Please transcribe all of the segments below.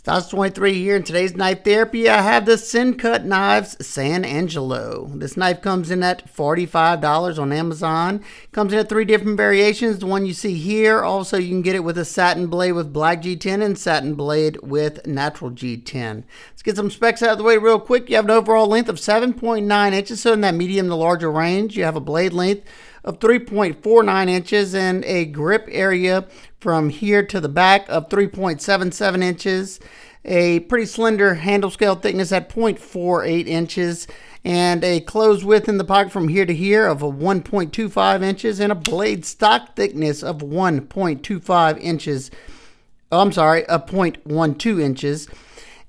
Stas 23 here. In today's knife therapy, I have the Sencut Knives San Angelo. This knife comes in at $45 on Amazon. Comes in at 3 different variations. The one you see here. Also, you can get it with a satin blade with black G10 and satin blade with natural G10. Let's get some specs out of the way real quick. You have an overall length of 7.9 inches, so in that medium to larger range. You have a blade length of 3.49 inches and a grip area from here to the back of 3.77 inches, a pretty slender handle scale thickness at 0.48 inches, and a closed width in the pocket from here to here of a 1.25 inches, and a blade stock thickness of 1.25 inches. I'm sorry, a 0.12 inches.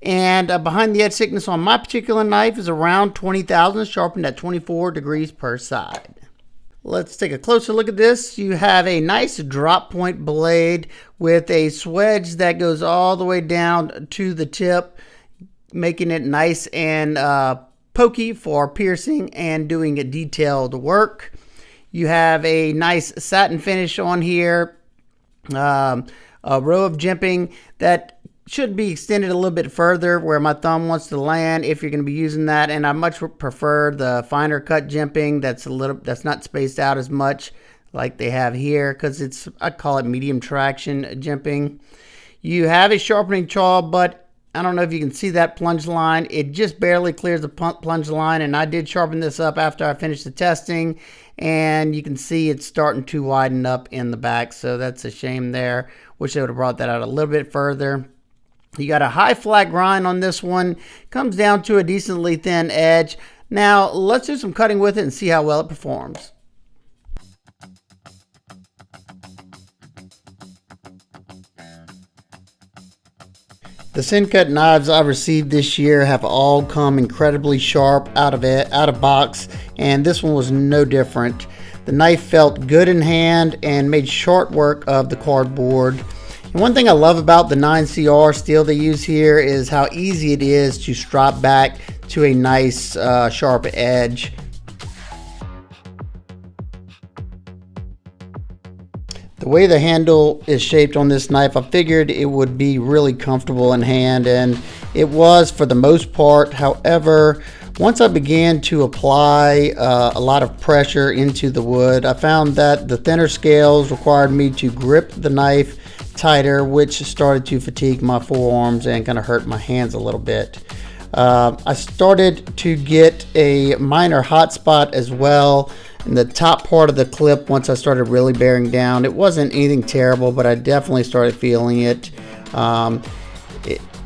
And behind the edge thickness on my particular knife is around 20 thousandths, sharpened at 24 degrees per side. Let's take a closer look at this. You have a nice drop point blade with a swedge that goes all the way down to the tip, making it nice and pokey for piercing and doing a detailed work. You have a nice satin finish on here, a row of jimping that should be extended a little bit further where my thumb wants to land if you're going to be using that, and I much prefer the finer cut jimping that's not spaced out as much like they have here, because I call it medium traction jimping. You have a sharpening chaw, but I don't know if you can see that plunge line. It just barely clears the plunge line, and I did sharpen this up after I finished the testing, and you can see it's starting to widen up in the back, so that's a shame there. Wish I would have brought that out a little bit further. You got a high flat grind on this one. Comes down to a decently thin edge. Now, let's do some cutting with it and see how well it performs. The Sencut knives I've received this year have all come incredibly sharp out of box, and this one was no different. The knife felt good in hand and made short work of the cardboard. And one thing I love about the 9CR steel they use here is how easy it is to strop back to a nice sharp edge. The way the handle is shaped on this knife, I figured it would be really comfortable in hand, and it was for the most part. However, once I began to apply a lot of pressure into the wood, I found that the thinner scales required me to grip the knife tighter, which started to fatigue my forearms and kind of hurt my hands a little bit. I started to get a minor hot spot as well in the top part of the clip. Once I started really bearing down, it wasn't anything terrible, but I definitely started feeling it.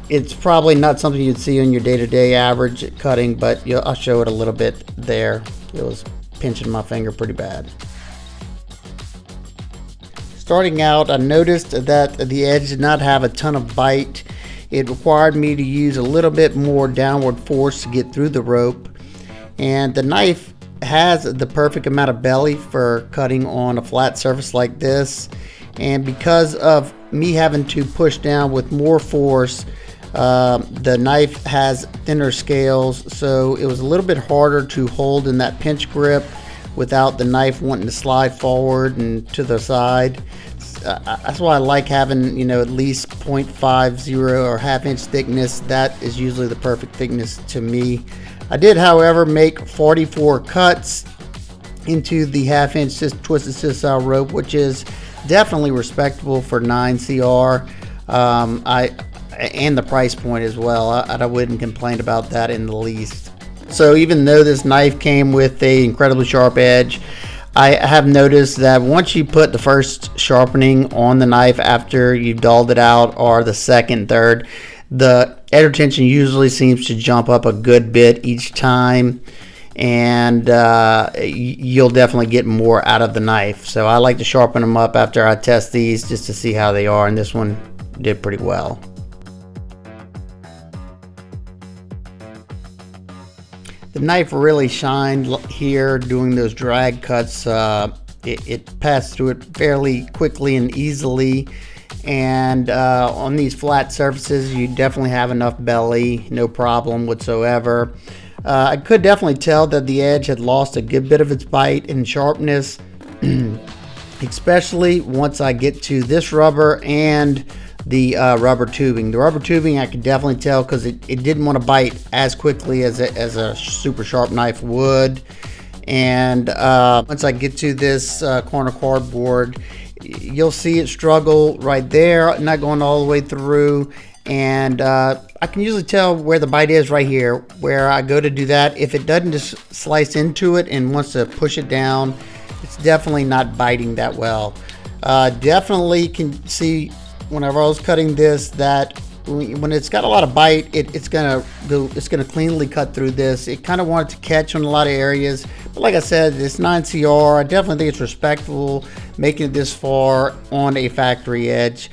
It's probably not something you'd see on your day-to-day average cutting, but I'll show it a little bit there. It was pinching my finger pretty bad. Starting out, I noticed that the edge did not have a ton of bite. It required me to use a little bit more downward force to get through the rope. And the knife has the perfect amount of belly for cutting on a flat surface like this. And because of me having to push down with more force, the knife has thinner scales, so it was a little bit harder to hold in that pinch grip without the knife wanting to slide forward and to the side. That's why I like having, at least 0.50 or half-inch thickness. That is usually the perfect thickness to me. I did, however, make 44 cuts into the half-inch twisted scissor rope, which is definitely respectable for 9CR. And the price point as well. I wouldn't complain about that in the least. So even though this knife came with an incredibly sharp edge, I have noticed that once you put the first sharpening on the knife after you've dulled it out, or the second, third, the edge retention usually seems to jump up a good bit each time, and you'll definitely get more out of the knife. So I like to sharpen them up after I test these just to see how they are, and this one did pretty well. The knife really shined here doing those drag cuts. It passed through it fairly quickly and easily, and on these flat surfaces you definitely have enough belly, no problem whatsoever. I could definitely tell that the edge had lost a good bit of its bite and sharpness, especially once I get to this rubber and the rubber tubing. The rubber tubing, I could definitely tell because it didn't want to bite as quickly as a super sharp knife would. And once I get to this corner cardboard, you'll see it struggle right there, not going all the way through. And I can usually tell where the bite is right here, where I go to do that. If it doesn't just slice into it and wants to push it down, it's definitely not biting that well. Definitely can see whenever I was cutting this that when it's got a lot of bite, it's gonna cleanly cut through this. It kind of wanted to catch on a lot of areas, but like I said, it's 9CR. I definitely think it's respectable making it this far on a factory edge.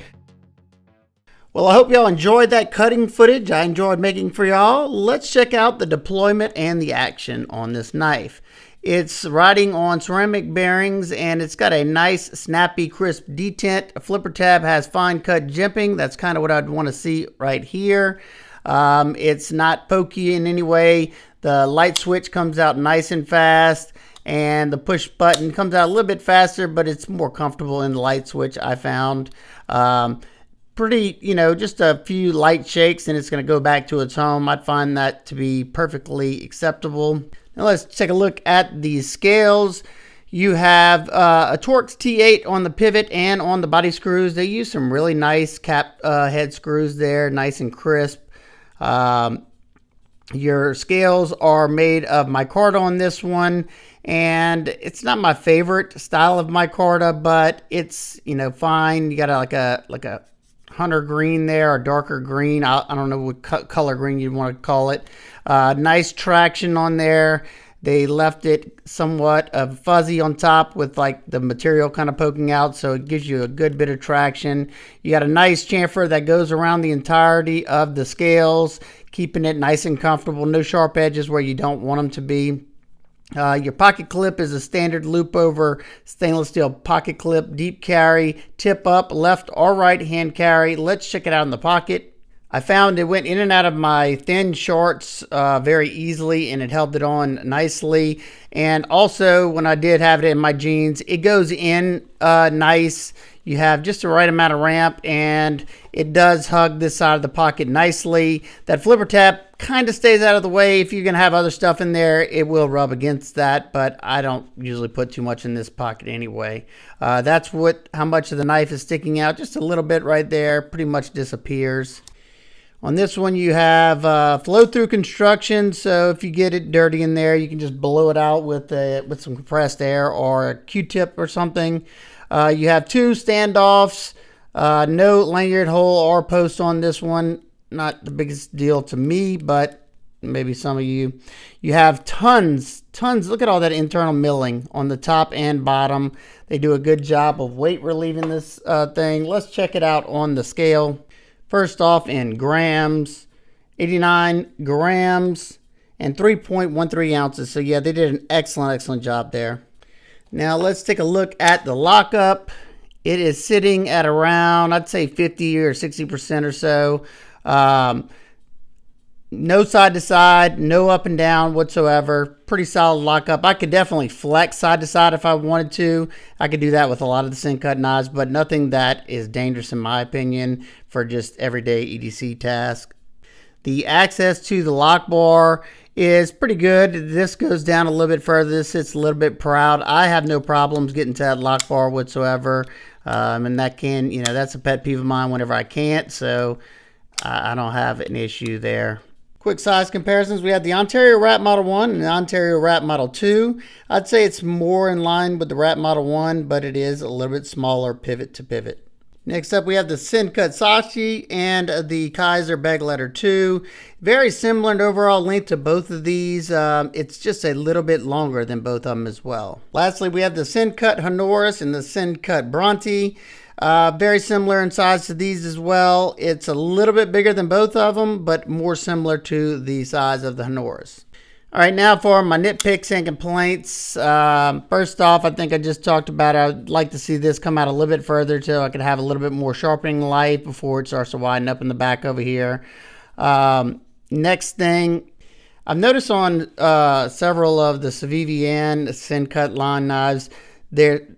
Well, I hope y'all enjoyed that cutting footage I enjoyed making for y'all. Let's check out the deployment and the action on this knife. It's riding on ceramic bearings, and it's got a nice, snappy, crisp detent. A flipper tab has fine cut jimping. That's kind of what I'd want to see right here. It's not pokey in any way. The light switch comes out nice and fast, and the push button comes out a little bit faster, but it's more comfortable in the light switch, I found. Pretty, just a few light shakes and it's going to go back to its home. I'd find that to be perfectly acceptable. Now let's take a look at the scales. You have a Torx T8 on the pivot and on the body screws. They use some really nice cap head screws there, nice and crisp. Your scales are made of micarta on this one, and it's not my favorite style of micarta, but it's fine. You got like a hunter green there, or darker green. I don't know what color green you'd want to call it. Nice traction on there. They left it somewhat fuzzy on top with like the material kind of poking out, so it gives you a good bit of traction. You got a nice chamfer that goes around the entirety of the scales, keeping it nice and comfortable. No sharp edges where you don't want them to be. Your pocket clip is a standard loop over stainless steel pocket clip, deep carry, tip up, left or right hand carry. Let's check it out in the pocket. I found it went in and out of my thin shorts very easily, and it held it on nicely. And also when I did have it in my jeans, it goes in nice. You have just the right amount of ramp, and it does hug this side of the pocket nicely. That flipper tab kind of stays out of the way. If you're going to have other stuff in there, it will rub against that, but I don't usually put too much in this pocket anyway. That's how much of the knife is sticking out. Just a little bit right there, pretty much disappears. On this one, you have flow-through construction, so if you get it dirty in there, you can just blow it out with some compressed air or a Q-tip or something. You have two standoffs, no lanyard hole or post on this one. Not the biggest deal to me, but maybe some of you. You have tons. Look at all that internal milling on the top and bottom. They do a good job of weight relieving this thing. Let's check it out on the scale. First off, in grams, 89 grams and 3.13 ounces. So yeah, they did an excellent job there. Now let's take a look at the lockup. It is sitting at around, I'd say 50 or 60% or so. No side to side, no up and down whatsoever. Pretty solid lockup. I could definitely flex side to side if I wanted to. I could do that with a lot of the Sencut knives, but nothing that is dangerous in my opinion for just everyday EDC tasks. The access to the lock bar is pretty good. This goes down a little bit further. This sits a little bit proud. I have no problems getting to that lock bar whatsoever. And that that's a pet peeve of mine whenever I can't. So I don't have an issue there. Quick size comparisons. We have the Ontario Rat Model 1 and the Ontario Rat Model 2. I'd say it's more in line with the Rat Model 1, but it is a little bit smaller pivot to pivot. Next up, we have the Sencut Sashi and the KIZER Beg Letter 2. Very similar in overall length to both of these. It's just a little bit longer than both of them as well. Lastly, we have the Sencut Honoris and the Sencut Bronte. Very similar in size to these as well. It's a little bit bigger than both of them, but more similar to the size of the Honoris. All right, now for my nitpicks and complaints. First off, I think I just talked about I'd like to see this come out a little bit further so I could have a little bit more sharpening life before it starts to widen up in the back over here. Next thing, I've noticed on several of the Civivian Sencut line knives,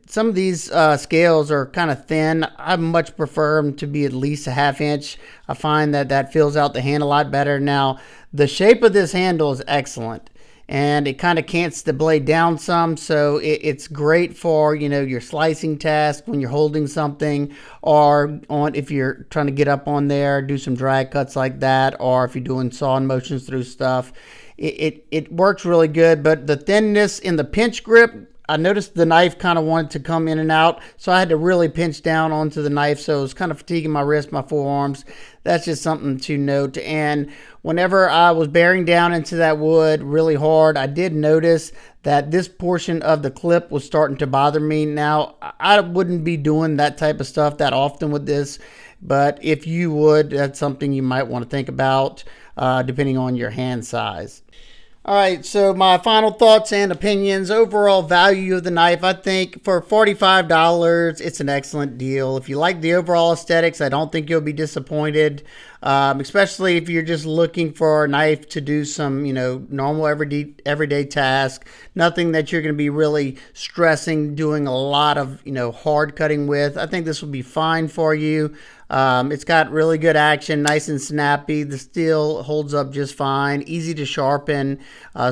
Some of these scales are kind of thin. I much prefer them to be at least a 1/2 inch. I find that fills out the hand a lot better. Now, the shape of this handle is excellent, and it kind of cants the blade down some, so it's great for, you know, your slicing task when you're holding something, or if you're trying to get up on there, do some drag cuts like that, or if you're doing sawing motions through stuff. It works really good, but the thinness in the pinch grip, I noticed the knife kind of wanted to come in and out, so I had to really pinch down onto the knife, so it was kind of fatiguing my wrist, my forearms. That's just something to note. And whenever I was bearing down into that wood really hard, I did notice that this portion of the clip was starting to bother me. Now, I wouldn't be doing that type of stuff that often with this, but if you would, that's something you might want to think about depending on your hand size. All right, so my final thoughts and opinions. Overall value of the knife, I think for $45, it's an excellent deal. If you like the overall aesthetics, I don't think you'll be disappointed, especially if you're just looking for a knife to do some, you know, normal everyday task. Nothing that you're going to be really stressing, doing a lot of, you know, hard cutting with. I think this will be fine for you. It's got really good action, nice and snappy. The steel holds up just fine, easy to sharpen,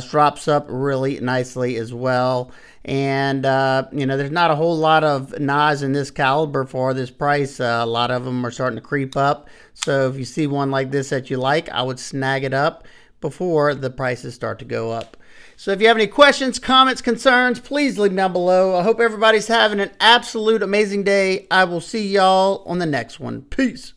drops up really nicely as well. And, you know, there's not a whole lot of knives in this caliber for this price. A lot of them are starting to creep up. So if you see one like this that you like, I would snag it up before the prices start to go up. So if you have any questions, comments, concerns, please leave them down below. I hope everybody's having an absolute amazing day. I will see y'all on the next one. Peace.